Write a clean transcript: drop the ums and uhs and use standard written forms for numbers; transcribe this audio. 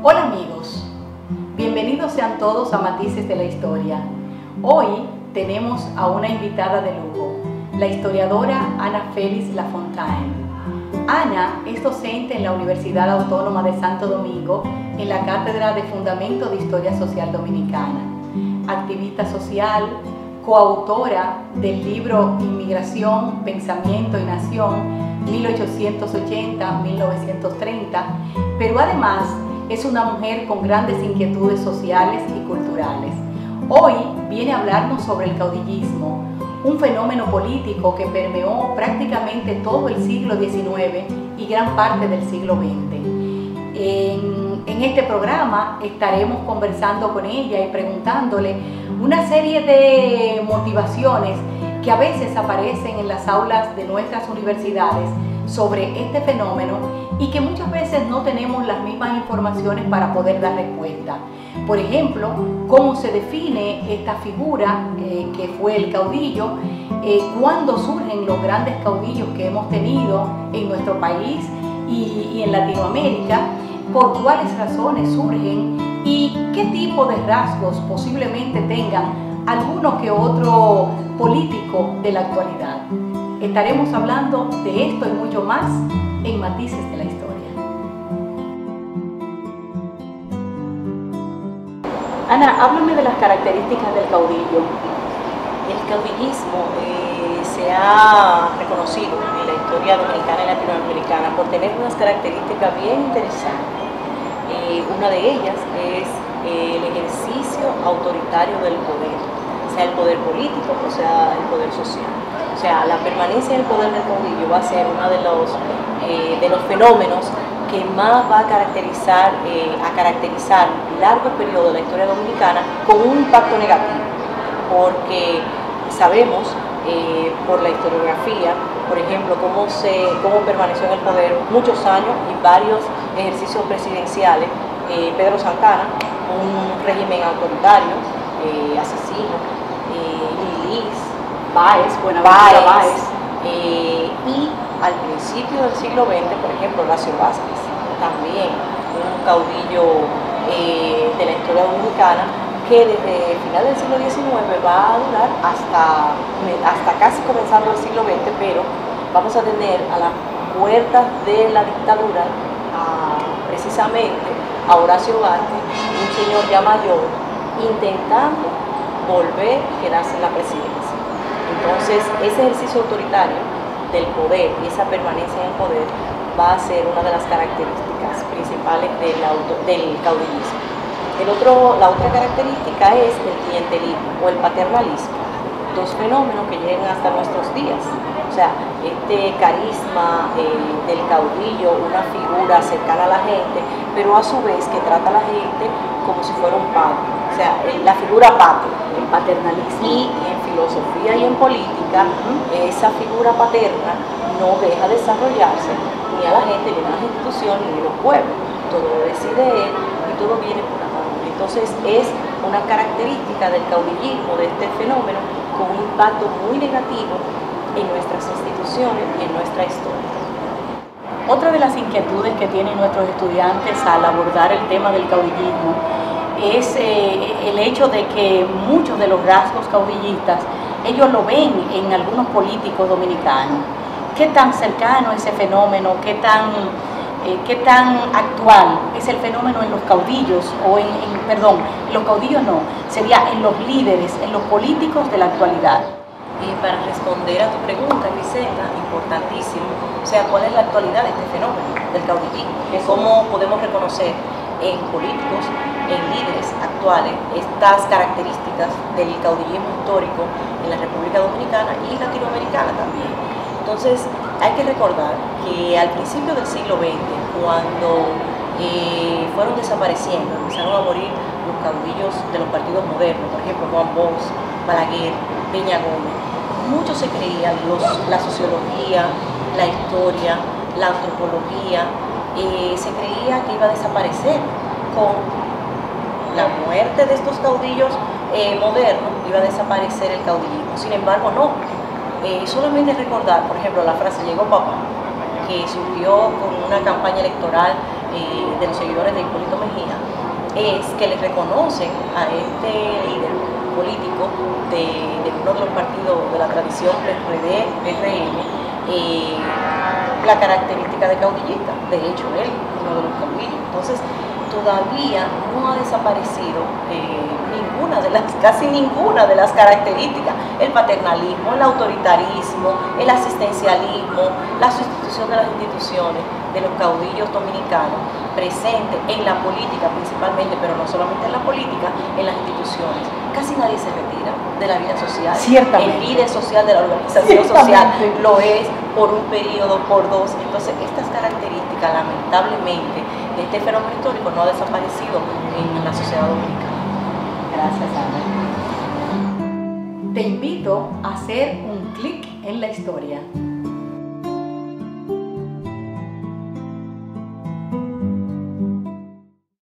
Hola amigos, bienvenidos sean todos a Matices de la Historia. Hoy tenemos a una invitada de lujo, la historiadora Ana Félix Lafontaine. Ana es docente en la Universidad Autónoma de Santo Domingo en la Cátedra de Fundamento de Historia Social Dominicana, activista social, coautora del libro Inmigración, Pensamiento y Nación 1880-1930, pero además es una mujer con grandes inquietudes sociales y culturales. Hoy viene a hablarnos sobre el caudillismo, un fenómeno político que permeó prácticamente todo el siglo XIX y gran parte del siglo XX. En este programa estaremos conversando con ella y preguntándole una serie de motivaciones que a veces aparecen en las aulas de nuestras universidades sobre este fenómeno y que muchas veces no tenemos las mismas informaciones para poder dar respuesta. Por ejemplo, cómo se define esta figura que fue el caudillo, cuándo surgen los grandes caudillos que hemos tenido en nuestro país y en Latinoamérica, por cuáles razones surgen y qué tipo de rasgos posiblemente tengan alguno que otro político de la actualidad. Estaremos hablando de esto y mucho más en Matices de la Historia. Ana, háblame de las características del caudillo. El caudillismo se ha reconocido en la historia dominicana y latinoamericana por tener unas características bien interesantes. Una de ellas es el ejercicio autoritario del poder, sea el poder político o sea el poder social. O sea, la permanencia del poder del caudillo va a ser uno de los fenómenos que más va a caracterizar largos periodos de la historia dominicana con un impacto negativo, porque sabemos por la historiografía, por ejemplo, cómo permaneció en el poder muchos años y varios ejercicios presidenciales, Pedro Santana, un régimen autoritario, asesino, Lilis, Báez, y al principio del siglo XX, por ejemplo, Horacio Vázquez, también un caudillo de la historia dominicana, que desde el final del siglo XIX va a durar hasta casi comenzando el siglo XX, pero vamos a tener a las puertas de la dictadura precisamente a Horacio Vázquez, un señor ya mayor, intentando volver a quedarse en la presidencia. Entonces, ese ejercicio autoritario del poder y esa permanencia en el poder va a ser una de las características principales del caudillismo. La otra característica es el clientelismo o el paternalismo, dos fenómenos que llegan hasta nuestros días. O sea, este carisma del caudillo, una figura cercana a la gente, pero a su vez que trata a la gente como si fuera un padre. O sea, la figura patria, el paternalismo. Y en filosofía y en política, esa figura paterna no deja desarrollarse ni a la gente, ni a las instituciones, ni a los pueblos. Todo lo decide él y todo viene por amor. Entonces es una característica del caudillismo, de este fenómeno, con un impacto muy negativo en nuestras instituciones y en nuestra historia. Otra de las inquietudes que tienen nuestros estudiantes al abordar el tema del caudillismo es el hecho de que muchos de los rasgos caudillistas ellos lo ven en algunos políticos dominicanos. ¿Qué tan cercano es ese fenómeno? ¿Qué tan actual es el fenómeno en los caudillos? Los caudillos no, sería en los líderes, en los políticos de la actualidad. Para responder a tu pregunta, Griselda, importantísimo, o sea, ¿cuál es la actualidad de este fenómeno del caudillismo? ¿Cómo podemos reconocer en políticos, en líderes actuales, estas características del caudillismo histórico en la República Dominicana y latinoamericana también? Entonces, hay que recordar que al principio del siglo XX, cuando fueron desapareciendo, empezaron a morir los caudillos de los partidos modernos, por ejemplo, Juan Bosch, Balaguer, Peña Gómez, mucho se creía, la sociología, la historia, la antropología, se creía que iba a desaparecer con la muerte de estos caudillos modernos, iba a desaparecer el caudillismo. Sin embargo, no. Solamente recordar, por ejemplo, la frase "llegó papá", que surgió con una campaña electoral de los seguidores de Hipólito Mejía es que le reconocen a este líder político de uno de los partidos de la tradición PRD, PRM, la característica de caudillista. De hecho, él es uno de los caudillos. Entonces, todavía no ha desaparecido casi ninguna de las características: el paternalismo, el autoritarismo, el asistencialismo, la sustitución de las instituciones de los caudillos dominicanos presentes en la política principalmente, pero no solamente en la política, en las instituciones. Casi nadie se retira de la vida social. Ciertamente. El líder social de la organización social lo es por un periodo, por dos. Entonces, estas características, lamentablemente, de este fenómeno histórico no ha desaparecido en la sociedad dominicana. Gracias, Ana. Te invito a hacer un clic en la historia.